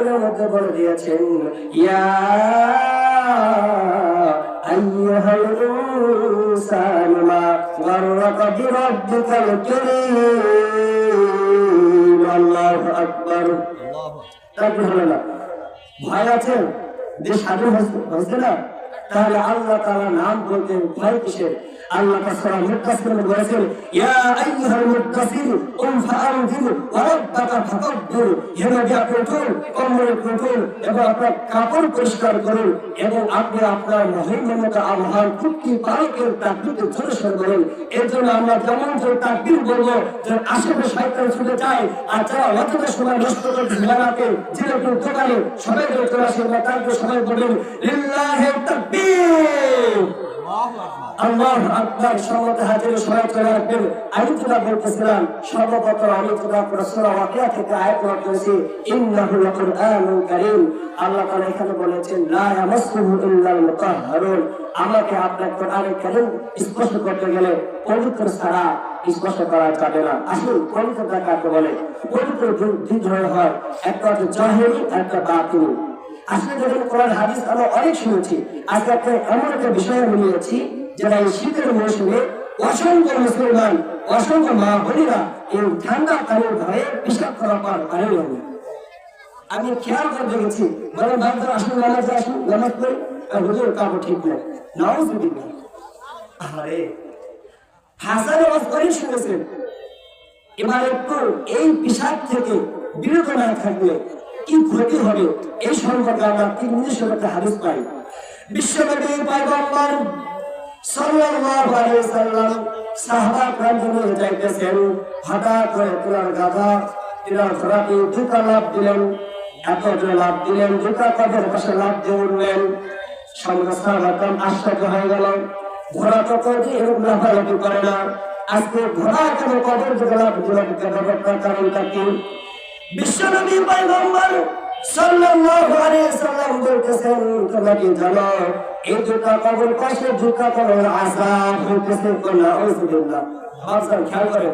কোরআনের মধ্যে বলে দিয়েছেন, ইয়া আইয়ুহাল ইনসানু মা গাররাকা বিরাব্বিকাল কারীম। আল্লাহু আকবার। তাকবীর হলো না? ভয় আছে যে স্বাধীন হচ্ছে না, তাহলে আল্লাহ তাআলা নাম বলতে ভয় কিসের? আল্লাহ সূরা মুদাসসির বলেছেন, ইয়া আইয়ুহাল মুদাসসির কুম ফাআনজির ওয়া রাব্বাকা ফাকাব্বির। হে নবী, আপনি উঠুন, কম্বল খুলুন এবং আপনার কাপড় পরিষ্কার করুন এবং আপনি আপনার মহিমান্বিত আল্লাহর কুট্টি পালকের তাকবীরকে জোরে সোরে বলুন। এর জন্য আমরা যেমন জোরে তাকবীর বলবো যে আশেপাশে শয়তান ছুটে যায়, আর যারা অযথা সময় নষ্ট করতে মেলাতে যেরকম দোকানে সবাই চলে আসে, তাকে সবাই বলুন লিল্লাহি তাকবীর, আল্লাহু আকবার। সম্মতে হাজির সবাই চলে আসবেন। আমি যেটা বলতেছিলাম, সর্বপ্রথম আমি যেটা সূরা ওয়াকিয়া থেকে আয়াত পড়ে করেছি, ইন্নাহু লাকুরআনুন কারীম। আল্লাহ তাআলা এখানে বলেছেন, লা ইয়ামাসসুহু ইল্লাল মুতাহহারুন। আমাকে আপনার কোরআনুল কারীম স্পর্শ করতে গেলে পবিত্র ছাড়া স্পর্শ করা যাবে না। আসুন, পবিত্রতা কাকে বলে? পবিত্র দুই ধরনের হয়, একটা হচ্ছে জাহিরি, একটা বাতিনি। আসলে যখন কোরআন হাদিস আমরা অনেক শুনেছি, আজকে একটা এমন একটা বিষয় আমি নিয়েছি যেটা এই শীতের মৌসুমে অসংখ্য মুসলমান, অসংখ্য মা বোনেরা এই ঠান্ডা পানির ভয়ে পেশাব করার পর পানি হবে। আমি খেয়াল করে দেখেছি, বলে ভাবতে আসুন নামাজ পড়ি, হুজুর কাপড় ঠিক নেই, নাউজুবিল্লাহ। আরে হাসান ওয়াজ করে শুনেছেন। এবার একটু এই পেশাব থেকে বিরত না থাকলে কি ক্ষতি হবে, এই সম্পর্কে আমরা 3 মিনিটের একটা হাদিস পাই। বিশ্বনবী পয়গম্বর সাল্লাল্লাহু আলাইহি ওয়াসাল্লাম সাহাবা-কে নিয়ে যাইতেছেন, হঠাৎ করে পুরার গাধা তিনার ঘোড়াকে দুটা লাফ দিলেন, এত জোরে লাফ দিলেন, দুটা কবরের পাশে লাফ দিয়ে উঠলেন। সাহাবাগণ আশ্চর্য হয়ে গেল, ঘোড়া তো কবরে এরকম লাফালাফি করে না, আজকে ঘোড়া কেন কবর থেকে লাফ দিল? কারণটা কি? বিশ্বনবী পয়গম্বর সাল্লাল্লাহু আলাইহি ওয়াসাল্লাম বলতেছেন, তোমরা কি জানো এই দুটা কবর পাশে দুটা কবর আযাব হইতেছে? নাউযুবিল্লাহ। খেয়াল করে